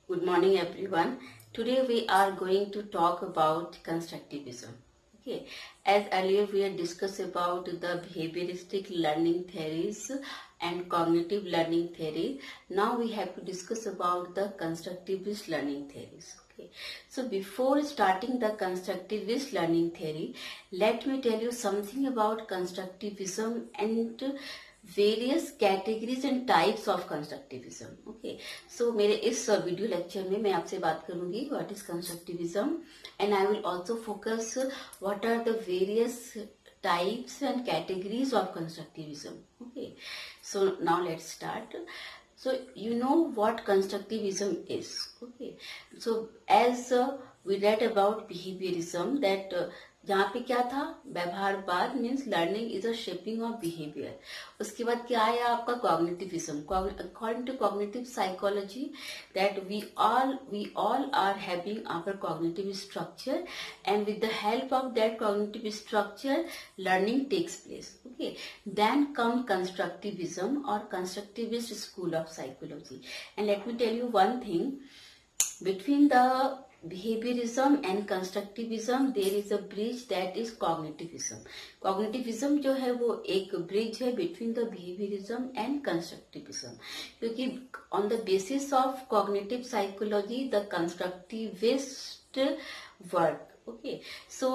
Good morning, everyone. Today we are going to talk about constructivism. Okay, as earlier we had discussed about the behavioristic learning theories and cognitive learning theory. Now we have to discuss about the constructivist learning theories. Okay, so before starting the constructivist learning theory, let me tell you something about constructivism and various categories and types of constructivism. Okay, so मेरे इस video lecture में मैं आपसे बात करूंगी what is constructivism and I will also focus what are the various types and categories of constructivism. Okay, so now let's start. So you know what constructivism is. Okay, so as we read about behaviorism that यहाँ पे क्या था, व्यवहारवाद means learning is a shaping of behaviour. उसके बाद क्या आया आपका cognitivism. According to cognitive psychology that we all are having our cognitive structure and with the help of that cognitive structure learning takes place. Okay, then come constructivism और constructivist school of psychology. And let me tell you one thing, between the behaviorism and constructivism there is a bridge that is cognitivism. Cognitivism जो है वो एक bridge है between the behaviorism and constructivism, क्योंकि on the basis of cognitive psychology the constructivist work. Okay, so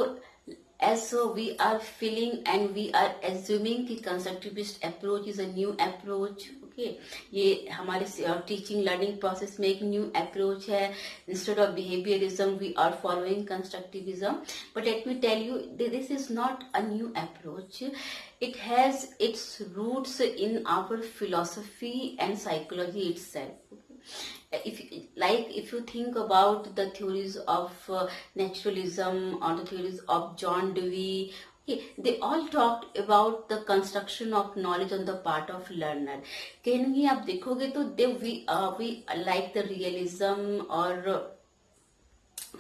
as we are feeling and we are assuming कि constructivist approach is a new approach. Okay, ये हमारे teaching learning process में एक new approach है. Instead of behaviourism we are following constructivism. But let me tell you this is not a new approach. It has its roots in our philosophy and psychology itself. If you think about the theories of naturalism or the theories of John Dewey, okay, they all talked about the construction of knowledge on the part of learner. कहीं आप देखोगे तो we like the realism or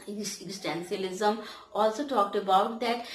existentialism also talked about that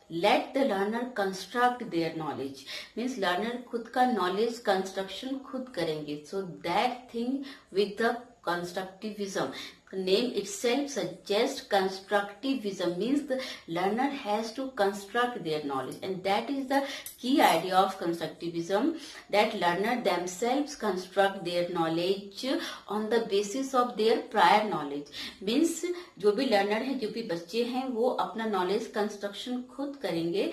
let the learner construct their knowledge. Means learner खुद का knowledge construction खुद करेंगे. So that thing with the constructivism, the name itself suggests constructivism means the learner has to construct their knowledge, and that is the key idea of constructivism, that learner themselves construct their knowledge on the basis of their prior knowledge. Means जो भी learner है, जो भी बच्चे हैं, वो अपना knowledge construction खुद करेंगे.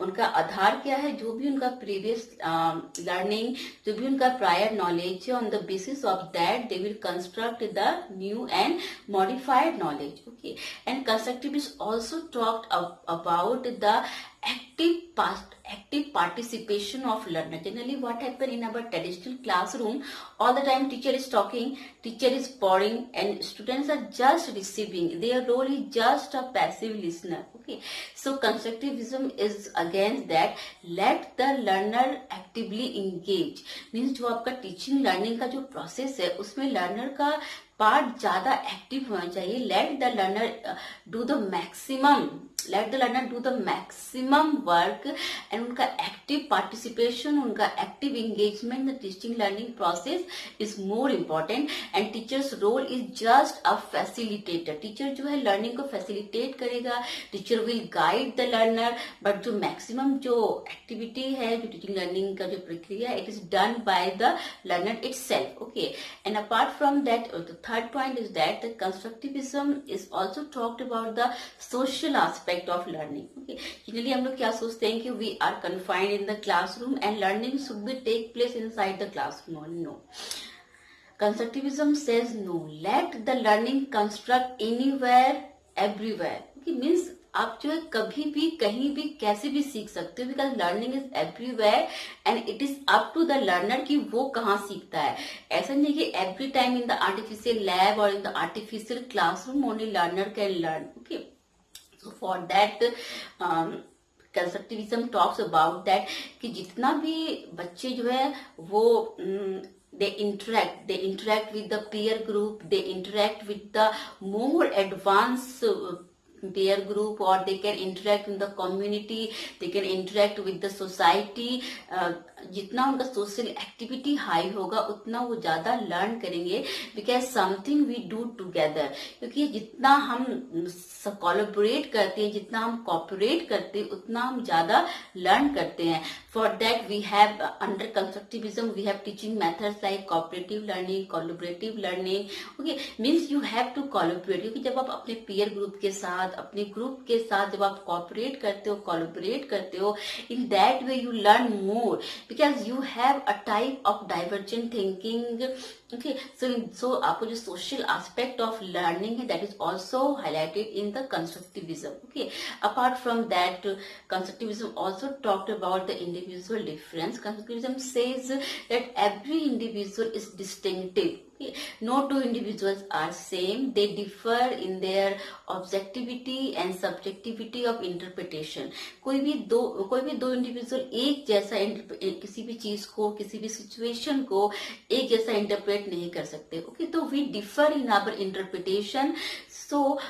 उनका आधार क्या है, जो भी उनका प्रीवियस लर्निंग, जो भी उनका प्रायर नॉलेज है, on the basis of that they will construct the new and modified knowledge. Okay, and constructivist also talked about the active participation of learner. Generally what happen in our traditional classroom, all the time teacher is talking, teacher is pouring, and students are just receiving. Their role is just a passive listener. Okay, so constructivism is against that. Let the learner actively engage. Means जो आपका teaching learning का जो process है उसमें learner का part ज्यादा active होना चाहिए. Let the learner do the maximum, let the learner do the maximum work, and उनका active participation, उनका active engagement in the teaching learning process is more important. And teacher's role is just a facilitator. teacher जो है learning को facilitate करेगा, teacher will guide the learner, but जो maximum जो activity है, जो teaching learning का जो प्रक्रिया, it is done by the learner itself. Okay, and apart from that, the third point is that the constructivism is also talked about the social aspect of learning. Okay, generally हम लोग क्या सोचते हैं कि we are confined in the classroom and learning should be take place inside the classroom only. No, constructivism says no, let the learning construct anywhere, everywhere. Okay, means आप जो है कभी भी कहीं भी कैसे भी सीख सकते हो, because learning is everywhere and it is up to the learner कि वो कहाँ सीखता है. ऐसा नहीं कि every time in the artificial lab और in the artificial classroom only learner can learn. Okay, so for that constructivism talks about that कि जितना भी बच्चे जो है वो they interact with the peer group, they interact with the more advanced peer group, or they can interact in the community, they can interact with the society. जितना उनका social activity high होगा उतना वो ज्यादा लर्न करेंगे, because something we do together. क्योंकि जितना हम कोलैबोरेट करते हैं, जितना हम कोऑपरेट करते हैं, उतना हम ज्यादा लर्न करते हैं. For that we have under constructivism we have teaching methods like cooperative learning, collaborative learning. Okay, means you have to collaborate. क्योंकि जब आप अपने पीयर ग्रुप के साथ, अपने ग्रुप के साथ जब आप कोऑपरेट करते हो, कोलैबोरेट करते हो, in that way you learn more, because you have a type of divergent thinking. Okay, so आपको जो social aspect of learning है, that is also highlighted in the constructivism. Okay, apart from that, constructivism also talked about the individual difference. Constructivism says that every individual is distinctive. Okay, no two individuals are same. They differ in their objectivity and subjectivity of interpretation. कोई भी दो individual एक जैसा किसी भी चीज को, किसी भी सिचुएशन को एक जैसा इंटरप्रेट नहीं कर सकते. ओके, तो we differ in our interpretation. So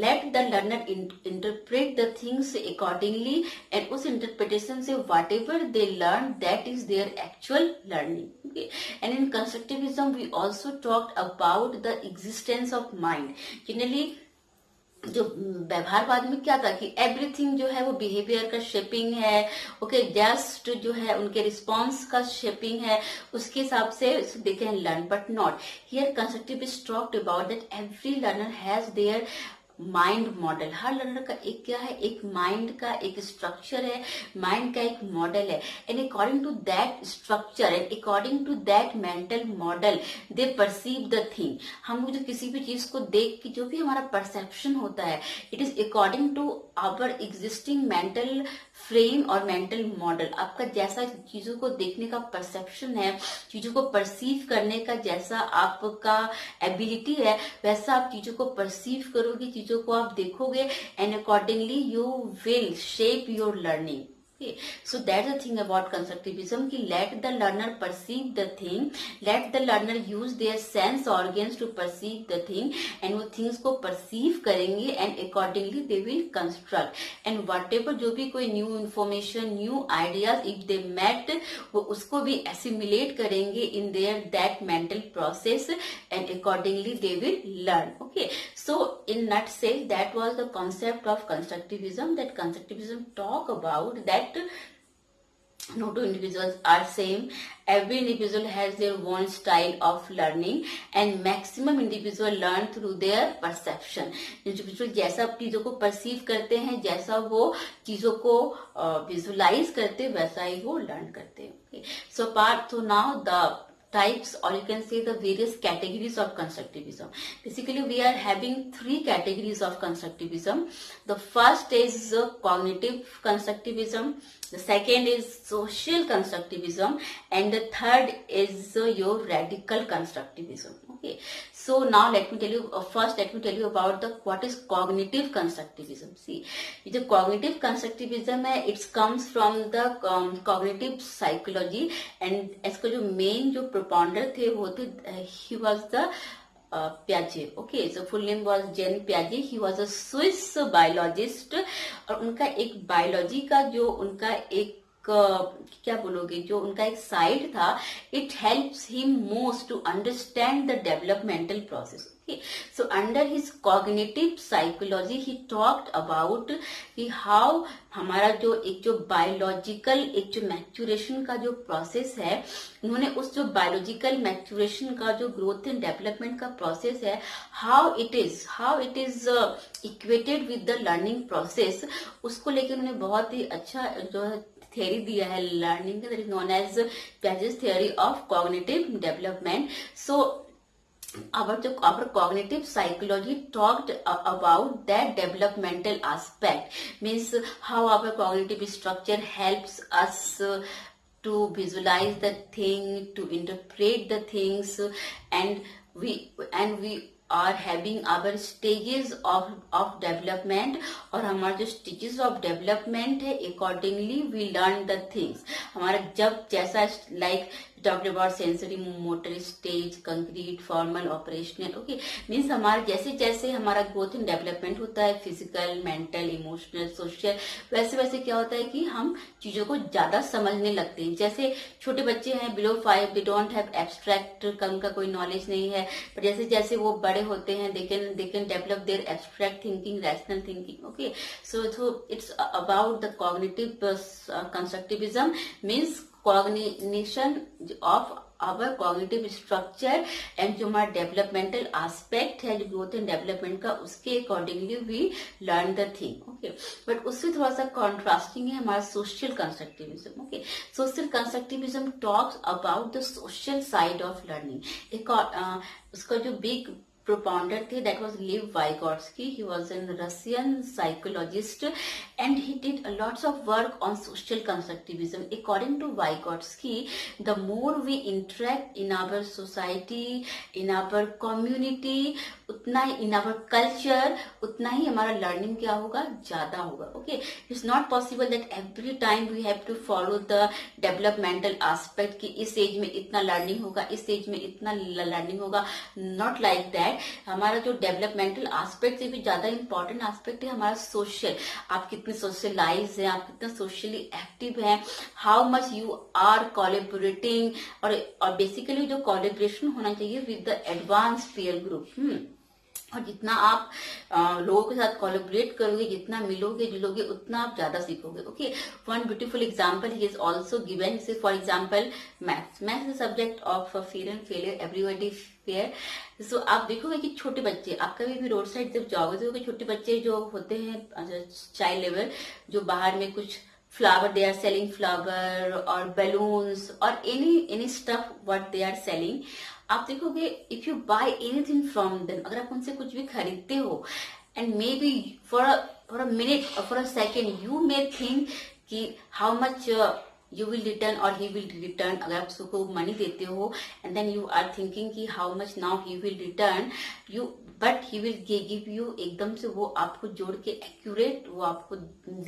let the learner interpret the things accordingly, and उस interpretation से whatever they learn, that is their actual learning. Okay, and in constructivism we also talked about the existence of mind. Generally जो व्यवहारवाद में क्या था कि everything जो है वो बिहेवियर का शेपिंग है. ओके, जस्ट जो है उनके रिस्पॉन्स का शेपिंग है, उसके हिसाब से they can learn. But not here. Constructivist talked about that every learner has their mind model. Her learner का एक क्या है, एक माइंड का एक स्ट्रक्चर है, माइंड का एक मॉडल है. And according to that structure and according to that mental model they perceive the thing. हम जो किसी भी चीज को देख के जो भी हमारा परसेप्शन होता है, it is according to our existing mental frame और मेंटल मॉडल. आपका जैसा चीजों को देखने का परसेप्शन है, चीजों को परसीव करने का जैसा आपका एबिलिटी है, वैसा आप चीजों को परसीव करोगे, चीजों को आप देखोगे, and accordingly you will shape your learning. Okay, so that's the thing about constructivism कि let the learner perceive the thing, let the learner use their sense organs to perceive the thing, and वो things को perceive करेंगे and accordingly they will construct. And whatever जो भी कोई new information, new ideas if they met, वो उसको भी assimilate करेंगे in their that mental process, and accordingly they will learn. Okay, so in nutshell that was the concept of constructivism. That constructivism talk about that no two individuals are same. Every individual has their own style of learning, and maximum individual learn through their perception. Individual जैसा चीजों को perceive करते हैं, जैसा वो चीजों को visualize करते हैं, वैसा ही वो learn करते हैं. Okay. So now the types, or you can say the various categories of constructivism. Basically we are having 3 categories of constructivism. The first is cognitive constructivism, the second is social constructivism, and the third is your radical constructivism. Okay, so now let me tell you about the what is cognitive constructivism. See, the cognitive constructivism है, it comes from the cognitive psychology, and इसका जो main जो propounder थे वो थे he was the Piaget. Okay, so full name was Jean Piaget. He was a Swiss biologist, और उनका एक बायोलॉजी का जो उनका एक क्या बोलोगे, जो उनका एक साइड था, it helps him most to understand the developmental process. Okay, so under his cognitive psychology he talked about कि how हमारा जो बायोलॉजिकल एक जो मैच्यूरेशन का जो प्रोसेस है, उन्होंने उस जो बायोलॉजिकल मैच्यूरेशन का जो ग्रोथ एंड डेवलपमेंट का प्रोसेस है, how it is equated with the learning process, उसको लेकर उन्होंने बहुत ही अच्छा जो theory दिया है लर्निंग का, that is known as Piaget's theory of cognitive development. So our cognitive psychology talked about that developmental aspect, means how our cognitive structure helps us to visualize the thing, to interpret the things, and we are having our stages of development, और हमारा जो stages of development है, accordingly we learn the things. हमारा जब जैसा like talked about sensory motor stage, concrete, formal, operational. Okay, means हमारा जैसे जैसे हमारा ग्रोथ एंड डेवलपमेंट होता है, फिजिकल, मेंटल, इमोशनल, सोशल, वैसे वैसे क्या होता है कि हम चीजों को ज्यादा समझने लगते हैं. जैसे छोटे बच्चे हैं below 5, they don't have abstract का कोई नॉलेज नहीं है, पर जैसे जैसे वो बड़े होते हैं they can develop their abstract thinking, rational thinking. Okay, so it's about the cognitive constructivism, means cognition of our cognitive structure, and जो हमारा डेवलपमेंटल एस्पेक्ट है जो ग्रोथ एंड डेवलपमेंट का, उसके accordingly we learn the thing. Okay, but उससे थोड़ा सा contrasting है हमारा social constructivism. Okay, social constructivism talks about the social side of learning. एक उसका जो बिग propounder थे, that was Lev Vygotsky. He was a Russian psychologist and he did lots of work on social constructivism. According to Vygotsky, the more we interact in our society, in our community, उतना ही in our culture, उतना ही हमारा learning क्या होगा, ज्यादा होगा. Okay, it's not possible that every time we have to follow the developmental aspect कि इस as में इतना लर्निंग होगा, इस एज में इतना लर्निंग होगा. Not like that. हमारा जो डेवलपमेंटल एस्पेक्ट से भी ज्यादा इंपॉर्टेंट एस्पेक्ट है हमारा सोशल. आप कितने सोशलाइज हैं, आप कितने सोशली एक्टिव हैं, how much you are collaborating, और बेसिकली जो कोलैबोरेशन होना चाहिए with the advance peer group. और जितना आप लोगों के साथ कोलैबोरेट करोगे, जितना मिलोगे जुलोगे, उतना आप ज्यादा सीखोगे. Okay, one beautiful example he is also given. Say for example maths is subject of fear and failure, everybody fear. So आप देखोगे कि छोटे बच्चे, आप कभी भी रोड साइड जब जाओगे तो छोटे बच्चे जो होते हैं चाइल्ड लेवल, जो बाहर में कुछ flower, they are selling flower और बैलून्स और any stuff what they are selling. आप देखोगे if you buy anything from them, अगर आप उनसे कुछ भी खरीदते हो, and may be for a minute और for a second you may think कि how much you will return or he will return. अगर आप उसको मनी देते हो and then you are thinking कि how much now he will return, but he will give you, एकदम से वो आपको जोड़ के एक्यूरेट वो आपको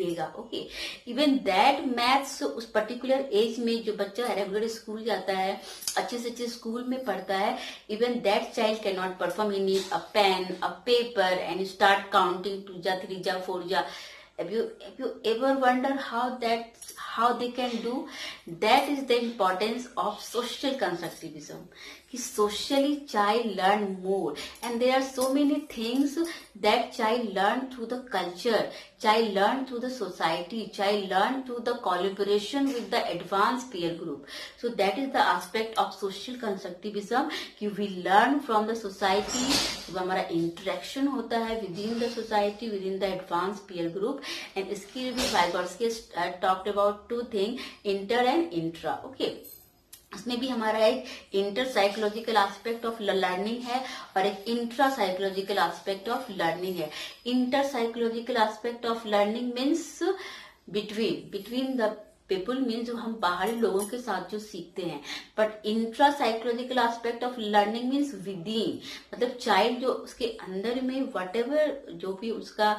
देगा. ओके, इवन दैट मैथ्स उस पर्टिकुलर एज में जो बच्चा रेगुलर स्कूल जाता है, अच्छे से अच्छे स्कूल में पढ़ता है, even that child can not perform. He need a pen, a paper and start counting 2 जा 3 जा 4 जा. Have you ever wonder how they can do? That is the importance of social constructivism. कि socially child learn more, and there are so many things that child learn through the culture, child learn through the society, child learn through the collaboration with the advanced peer group. So that is the aspect of social constructivism कि we learn from the society. जब हमारा interaction होता है within the society, within the advanced peer group, and इसकी भी Vygotsky talked about 2 things, inter and intra. Okay, उसमें भी हमारा एक inter psychological aspect of learning है और एक intra psychological aspect of learning है. Inter psychological aspect of learning means between the people, means जो हम बाहरी लोगों के साथ जो सीखते हैं. But intra psychological aspect of learning means within, मतलब चाइल्ड जो उसके अंदर में वटेवर जो भी उसका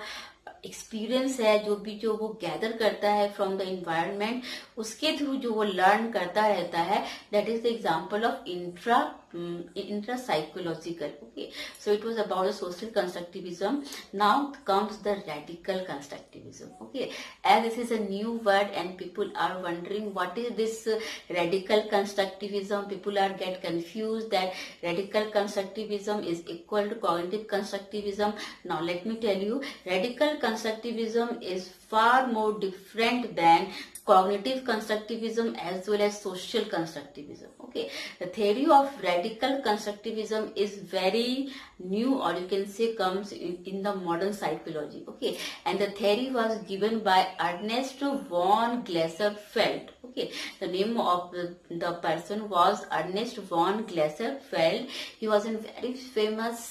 एक्सपीरियंस है, जो वो गैदर करता है फ्रॉम द इन्वायरमेंट, उसके थ्रू जो वो लर्न करता रहता है, that is the example of intra psychological. Okay, so it was about the social constructivism. Now comes the radical constructivism. Okay, as this is a new word and people are wondering what is this radical constructivism. People are get confuse that radical constructivism is equal to cognitive constructivism. Now let me tell you, radical constructivism is far more different than cognitive constructivism as well as social constructivism. Okay, the theory of radical constructivism is very new, or you can say comes in the modern psychology. Okay, and the theory was given by Ernest von Glaserfeld. Okay, the name of the person was Ernest von Glaserfeld. He was a very famous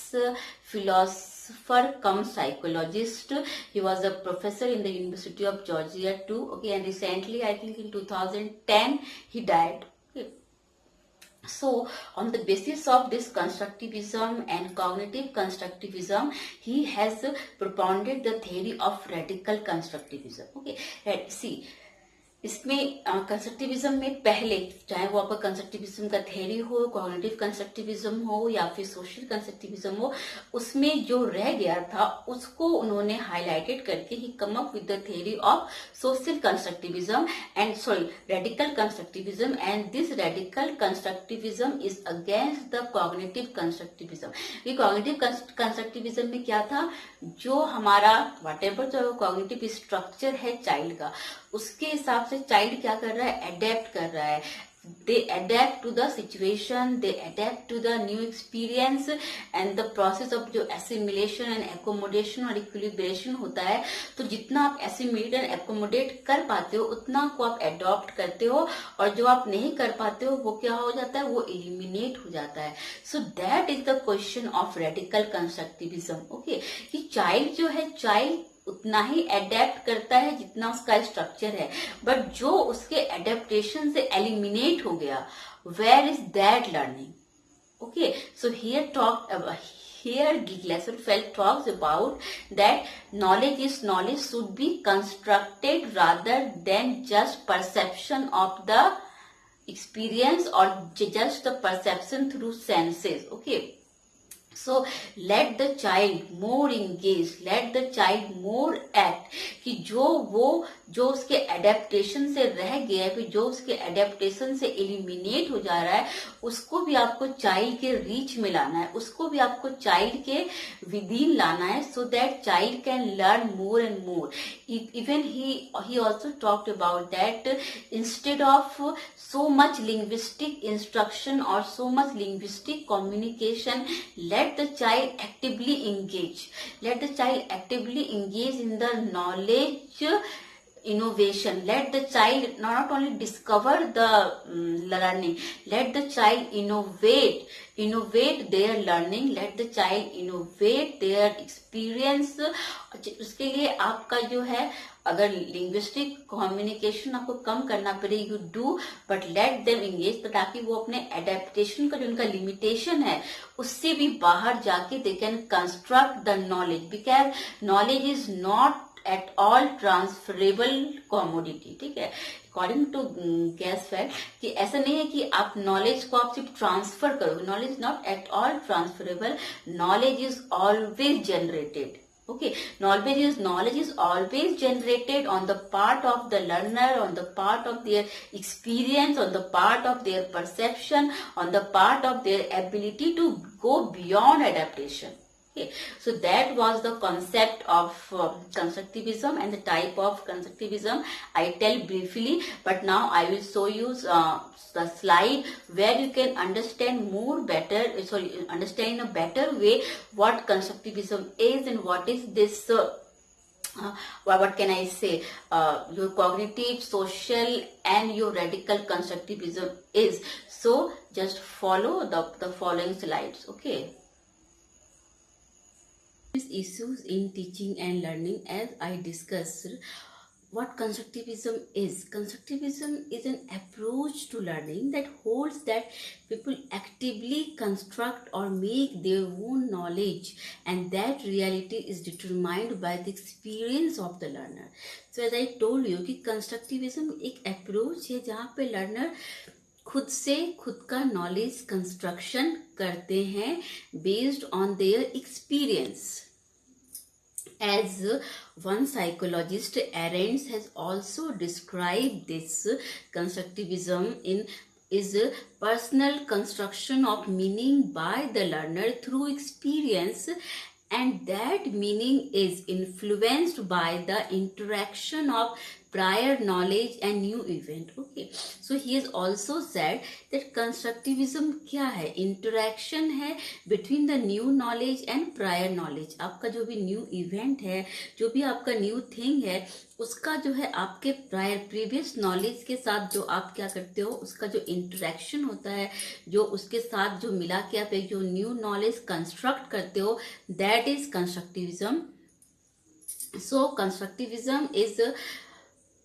philosopher come psychologist. He was a professor in the University of Georgia too. Okay, and recently I think in 2010 he died. Okay. So on the basis of this constructivism and cognitive constructivism, he has propounded the theory of radical constructivism. Okay, see, इसमें constructivism में पहले, चाहे वो आपका constructivism का theory हो, cognitive constructivism हो या फिर सोशल कंस्ट्रक्टिविज्म हो, उसमें जो रह गया था उसको उन्होंने हाईलाइटेड करके ही come up with the theory of social constructivism and radical constructivism, and this radical constructivism is against the cognitive constructivism. ये कॉग्निटिव कंस्ट्रक्टिविज्म में क्या था, जो हमारा व्हाटएवर जो कॉग्निटिव स्ट्रक्चर है चाइल्ड का, उसके हिसाब से चाइल्ड क्या कर रहा है, अडेप्ट कर रहा है। They adapt to the situation, they adapt to the new experience and the process of जो एसिमिलेशन एंड एकोमोडेशन और इक्विलिब्रेशन होता है। तो जितना आप एसिमिलेट एंड एकोमोडेट कर पाते हो उतना को आप अडॉप्ट करते हो, और जो आप नहीं कर पाते हो वो क्या हो जाता है, वो एलिमिनेट हो जाता है। So that is the question of radical constructivism. Okay, कि चाइल्ड जो है, चाइल्ड उतना ही अडेप्ट करता है जितना उसका स्ट्रक्चर है, बट जो उसके एडेप्टेशन से एलिमिनेट हो गया, where is that learning? Okay, so here Glasserfeld talks about that knowledge should be constructed rather than just perception of the experience or just the perception through senses. Okay, so let the child more engage, let the child more act, कि जो उसके adaptation से रह गया है, फिर जो उसके एडेप्टेशन से एलिमिनेट हो जा रहा है, उसको भी आपको चाइल्ड के रीच में लाना है, उसको भी आपको चाइल्ड के विदिन लाना है, so that child can learn more and more. Even he also talked about that instead of so much linguistic instruction or so much linguistic communication, let the child actively engage, let the child actively engage in the knowledge innovation. Let the child not only discover the learning, let the child innovate their learning, let the child innovate their experience. उसके लिए आपका जो है, अगर linguistic communication आपको कम करना पड़े, you do, but let them engage, तो ताकि वो अपने एडेप्टेशन का जो उनका लिमिटेशन है उससे भी बाहर जाके they can construct the knowledge, because knowledge is not at all transferable commodity. ठीक है, अकॉर्डिंग टू गैसफेल्ड, कि ऐसा नहीं है कि आप नॉलेज को आप सिर्फ ट्रांसफर करोगे, knowledge not at all transferable, knowledge is always generated. Okay, knowledge is always generated on the part of the learner, on the part of their experience, on the part of their perception, on the part of their ability to go beyond adaptation. Okay, so that was the concept of constructivism and the type of constructivism I tell briefly, but now I will show you the slide where you can understand understand in a better way what constructivism is and what is this what can I say, your cognitive, social and your radical constructivism is. So just follow the following slides. Okay, issues in teaching and learning, as I discussed what constructivism is. Constructivism is an approach to learning that holds that people actively construct or make their own knowledge and that reality is determined by the experience of the learner. So as I told you कि constructivism एक approach है जहाँ पे learner खुद से खुद का knowledge construction करते हैं based on their experience. As one psychologist, Arendt has also described this constructivism is a personal construction of meaning by the learner through experience, and that meaning is influenced by the interaction of prior knowledge and new event. Okay, so he has also said that constructivism क्या है, interaction है between the new knowledge and prior knowledge. आपका जो भी new event है, जो भी आपका new thing है, उसका जो है आपके प्रायर प्रीवियस नॉलेज के साथ जो आप क्या करते हो, उसका जो इंटरेक्शन होता है, जो उसके साथ जो मिला के आप एक जो न्यू नॉलेज कंस्ट्रक्ट करते हो, that is constructivism. So constructivism is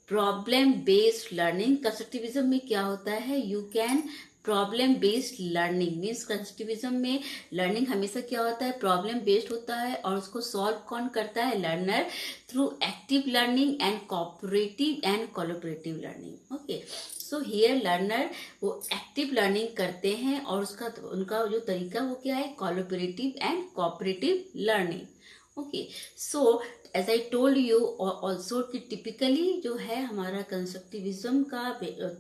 problem based learning. Constructivism में क्या होता है, you can problem based learning means constructivism में लर्निंग हमेशा क्या होता है, प्रॉब्लम बेस्ड होता है, और उसको सॉल्व कौन करता है, learner, through active learning and cooperative and collaborative learning. Okay, so here learner वो एक्टिव लर्निंग करते हैं, और उनका जो तरीका वो क्या है, collaborative and cooperative learning. Okay, so as I told you also कि टिपिकली जो है हमारा कंस्ट्रक्टिविज्म का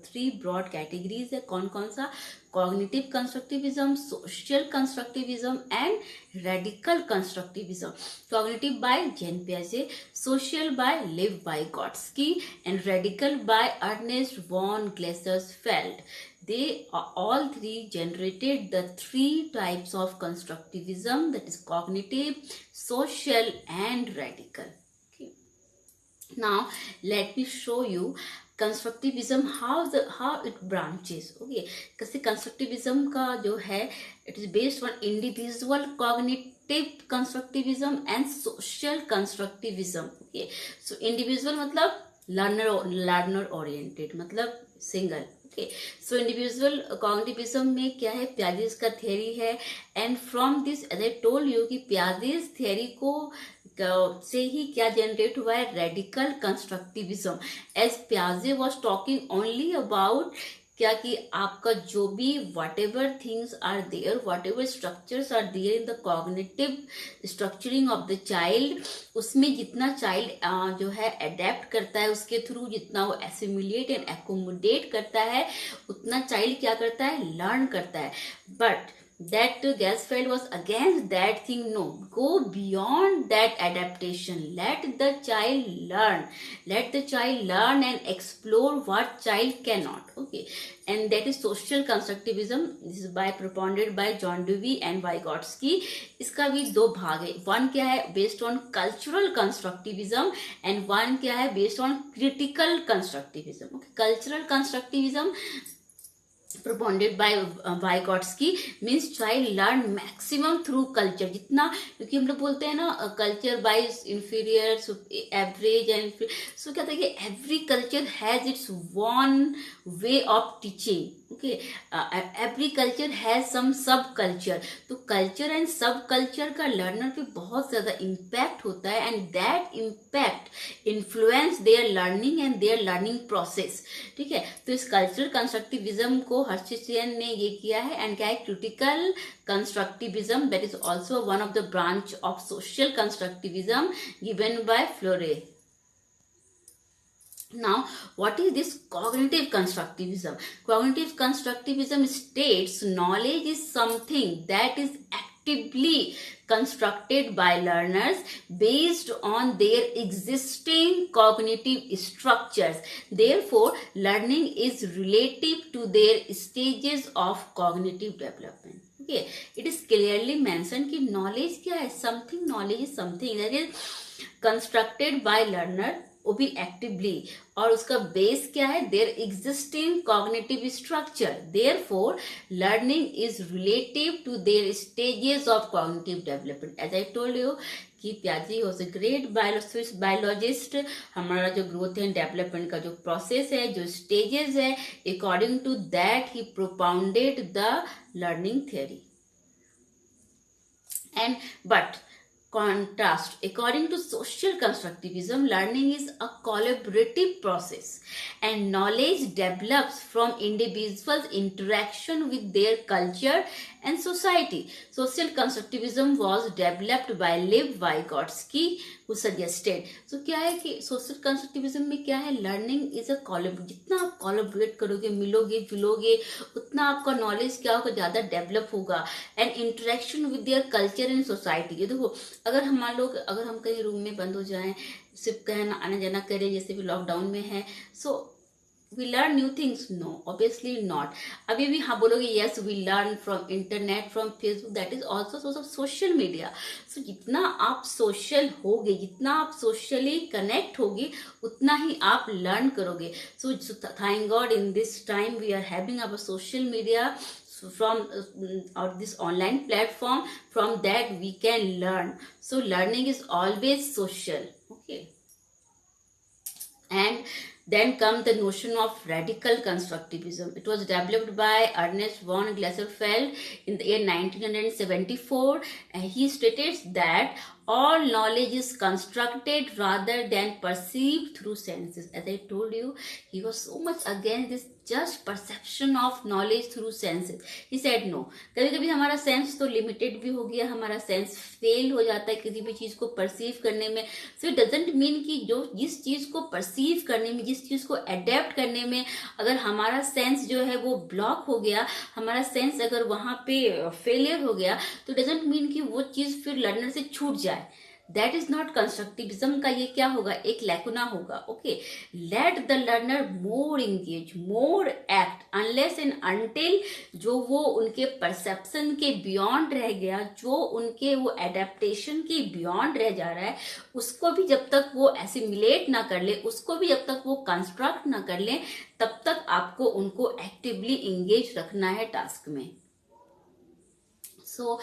3 ब्रॉड कैटेगरीज है। कौन कौन सा, cognitive constructivism, social constructivism and radical constructivism. Cognitive by Jean पियाजे, social by Lev Vygotsky and radical by Ernst von Glasersfeld. They all three generated the 3 types of constructivism, that is cognitive, social and radical. Okay. Now let me show you constructivism, how it branches. Okay, kasi constructivism का जो है it is based on individual cognitive constructivism and social constructivism. Okay, so individual मतलब learner oriented, मतलब single. Okay, so individual cognitivism में क्या है, Piaget's का theory है, and from this as I told you कि पियाजेस थियरी को से ही क्या जनरेट हुआ है, रेडिकल कंस्ट्रक्टिविज्म। एज पियाजे वाज टॉकिंग ओनली अबाउट क्या कि आपका जो भी whatever things are there, whatever structures are there in the cognitive structuring of the child, उसमें जितना चाइल्ड जो है अडेप्ट करता है, उसके थ्रू जितना वो एसिमुलेट एंड एकोमोडेट करता है, उतना चाइल्ड क्या करता है, लर्न करता है। But that Gasfeld was against that thing. No, go beyond that adaptation. Let the child learn. Let the child learn and explore what child cannot. Okay, and that is social constructivism. This is propounded by John Dewey and Vygotsky. इसका भी 2 भाग है। One क्या है, based on cultural constructivism, and one क्या है, based on critical constructivism. Okay, cultural constructivism propounded by Vygotsky means child learn maximum through culture. जितना, क्योंकि हम लोग बोलते हैं ना culture by inferior, average and, so क्या था कि every culture has its one way of teaching. Okay, every culture has some sub culture. तो कल्चर एंड सब कल्चर का लर्नर पे बहुत ज्यादा इम्पैक्ट होता है, and that impact influence their learning and their learning process. ठीक है, तो इस कल्चरल कंस्ट्रक्टिविज्म को हर्षिसियन ने ये किया है, एंड क्या है, critical constructivism, that is also one of the branch of social constructivism given by Flore. Now, what is this cognitive constructivism? Cognitive constructivism states knowledge is something that is actively constructed by learners based on their existing cognitive structures. Therefore, learning is relative to their stages of cognitive development. Okay, it is clearly mentioned कि knowledge क्या है, something, knowledge is something that is constructed by learner, वो भी actively, और उसका base क्या है, their existing cognitive structure. Therefore learning is relative to their stages of cognitive development. As I told you कि पियाजे वाज अ ग्रेट बायोलॉजिस्ट. हमारा जो ग्रोथ एंड डेवलपमेंट का जो प्रोसेस है, जो स्टेजेस है, according to that he propounded the learning theory. And but contrast, according to social constructivism, learning is a collaborative process and knowledge develops from individuals' interaction with their culture and society. Social constructivism was developed by Lev Vygotsky, who suggested. So क्या है कि social constructivism में क्या है, learning is a collaborative. जितना आप collaborate करोगे, मिलोगे जुलोगे, उतना आपका knowledge क्या होगा, ज़्यादा develop होगा. And interaction with their culture and society. ये देखो, अगर हम कहीं रूम में बंद हो जाएं, सिर्फ कहीं आना जाना करें, जैसे भी लॉकडाउन में है, सो we learn new things? No, obviously not. अभी भी हाँ बोलोगे, yes we learn from internet, from Facebook, that is also source of social media. So जितना आप social होगे, जितना आप socially connect होगे, उतना ही आप learn करोगे. So thank God in this time we are having our social media from or this online platform. From that we can learn. So learning is always social. Okay. And Then comes the notion of radical constructivism. It was developed by Ernest von Glaserfeld in the year 1974, and he stated that all knowledge is constructed rather than perceived through senses. As I told you, he was so much against this just perception of knowledge through senses. He said no, कभी कभी हमारा sense तो limited भी हो गया, हमारा sense fail हो जाता है किसी भी चीज को परसीव करने में. सो इट डजेंट मीन कि जो जिस चीज को परसीव करने में, जिस चीज को अडेप्ट करने में अगर हमारा सेंस जो है वो ब्लॉक हो गया, हमारा सेंस अगर वहां पे फेलियर हो गया, तो डजेंट मीन कि वो चीज फिर लर्नर से छूट जाए. दैट इज नॉट कंस्ट्रक्टिविज्म का ये क्या होगा, एक लैकुना होगा. Okay, let the learner more engage, more act, unless and until जो वो उनके परसेप्शन के बियॉन्ड रह गया, जो उनके वो एडेप्टेशन के बियॉन्ड रह जा रहा है, उसको भी जब तक वो एसिमिलेट ना कर ले, उसको भी जब तक वो कंस्ट्रक्ट ना कर ले, तब तक आपको उनको एक्टिवली इंगेज रखना है टास्क में. So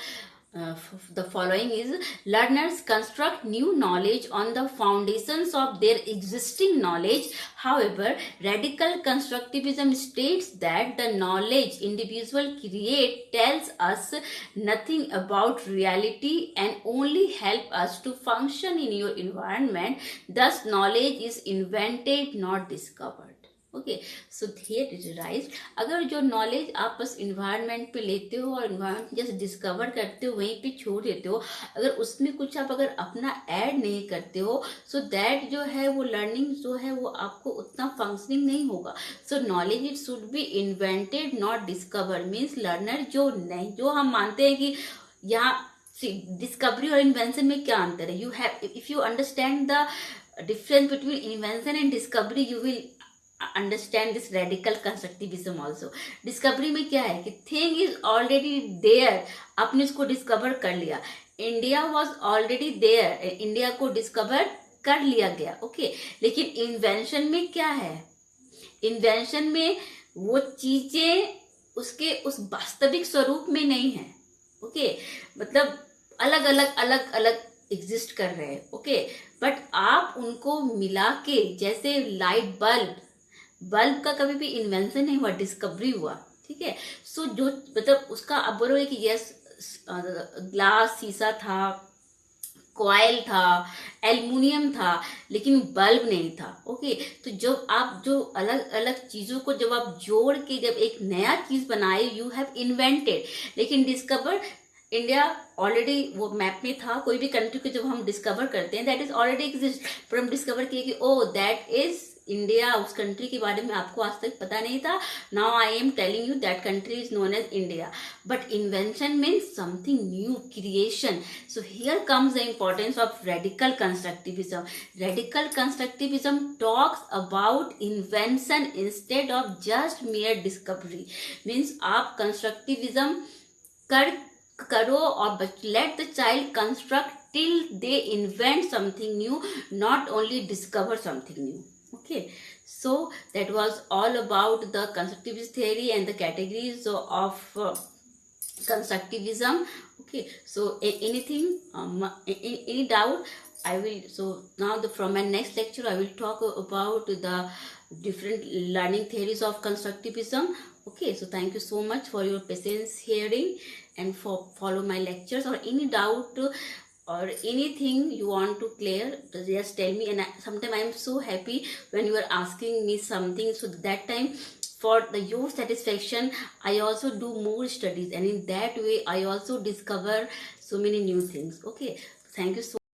the following is, learners construct new knowledge on the foundations of their existing knowledge. However, radical constructivism states that the knowledge individual create tells us nothing about reality and only help us to function in your environment. Thus, knowledge is invented, not discovered. Okay, so here it is right. अगर जो knowledge आप बस environment पे लेते हो और environment just discover करते हो, वहीं पे छोड़ देते हो, अगर उसमें कुछ आप अगर अपना ऐड नहीं करते हो, सो दैट जो है वो लर्निंग जो है वो आपको उतना फंक्शनिंग नहीं होगा. सो knowledge it should be invented not discover. Means learner जो नहीं, जो हम मानते हैं कि यहाँ डिस्कवरी और इन्वेंशन में क्या अंतर है. You have, if you understand the difference between invention and discovery, you will understand this radical constructivism also. Discovery में क्या है कि थिंग इज ऑलरेडी देयर, आपने उसको डिस्कवर कर लिया. India was already there, India को डिस्कवर कर लिया गया. ओके, लेकिन इन्वेंशन में क्या है, इन्वेंशन में वो चीजें उसके उस वास्तविक स्वरूप में नहीं है. ओके, मतलब अलग अलग अलग अलग एग्जिस्ट कर रहे हैं. ओके, बट आप उनको मिला के, जैसे लाइट बल्ब का कभी भी इन्वेंशन नहीं हुआ, डिस्कवरी हुआ. ठीक है, सो जो मतलब उसका आप बोलोगे कि यस ग्लास शीशा था, कॉइल था, एल्युमिनियम था, लेकिन बल्ब नहीं था. ओके, तो जब आप जो अलग अलग चीजों को जब आप जोड़ के जब एक नया चीज बनाए, यू हैव इन्वेंटेड. लेकिन डिस्कवर, इंडिया ऑलरेडी वो मैप में था. कोई भी कंट्री को जब हम डिस्कवर करते हैं, दैट इज ऑलरेडी एग्जिस्ट, पर हम डिस्कवर किए कि ओ दैट इज इंडिया. उस कंट्री के बारे में आपको आज तक पता नहीं था. Now I am telling you that country is known as India. But invention means something new, creation. So here comes the importance of radical constructivism. Radical constructivism talks about invention instead of just mere discovery. Means आप constructivism करो और let the child construct till they invent something new, not only discover something new. Okay, so that was all about the constructivist theory and the categories of constructivism. Okay, so anything, any doubt, I will, so now from my next lecture I will talk about the different learning theories of constructivism. Okay, so thank you so much for your patience hearing and for follow my lectures. Or any doubt or anything you want to clear, just tell me. And sometimes I am so happy when you are asking me something, so that time for your satisfaction I also do more studies, and in that way I also discover so many new things. Okay, thank you so